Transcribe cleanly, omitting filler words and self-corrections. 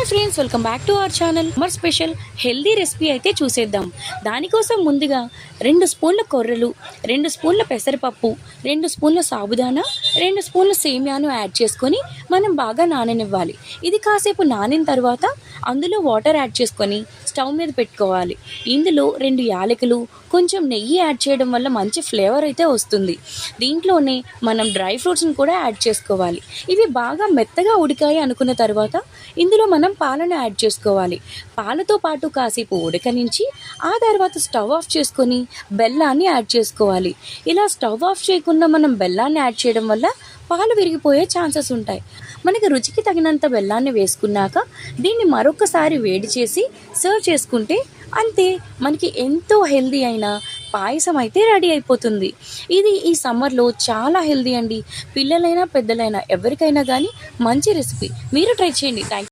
Friends, welcome back to our channel. మర్ special healthy recipe అయితే చూసేద్దాం. దానికోసం ముందుగా 2 స్పూన్ల కొర్రలు, 2 స్పూన్ల పెసరపప్పు, 2 స్పూన్ల సాబుదానా, 2 స్పూన్ల సేమియాను యాడ్ చేసుకొని మనం బాగా నాననివ్వాలి. ఇది కాసేపు నానిన తర్వాత అందులో వాటర్ యాడ్ చేసుకొని స్టవ్ మీద పెట్టుకోవాలి. ఇందులో 2 యాలకులు, కొంచెం నెయ్యి యాడ్ చేయడం వల్ల మంచి ఫ్లేవర్ అయితే వస్తుంది. దీంట్లోనే మనం డ్రై ఫ్రూట్స్ని కూడా యాడ్ చేసుకోవాలి. ఇవి బాగా మెత్తగా ఉడికాయి అనుకున్న తర్వాత ఇందులో మనం పాలను యాడ్ చేసుకోవాలి. పాలతో పాటు కాసేపు ఉడకనించి ఆ తర్వాత స్టవ్ ఆఫ్ చేసుకొని బెల్లాన్ని యాడ్ చేసుకోవాలి. ఇలా స్టవ్ ఆఫ్ చేయకుండా మనం బెల్లాన్ని యాడ్ చేయడం వల్ల పాలు విరిగిపోయే ఛాన్సెస్ ఉంటాయి. మనకి రుచికి తగినంత బెల్లాన్ని వేసుకున్నాక దీన్ని మరొకసారి వేడి చేసి సర్వ్ చేసుకుంటే అంతే, మనకి ఎంతో హెల్దీ అయిన పాయసం అయితే రెడీ అయిపోతుంది. ఇది ఈ సమ్మర్లో చాలా హెల్దీ అండి. పిల్లలైనా పెద్దలైనా ఎవరికైనా కానీ మంచి రెసిపీ. మీరు ట్రై చేయండి. థ్యాంక్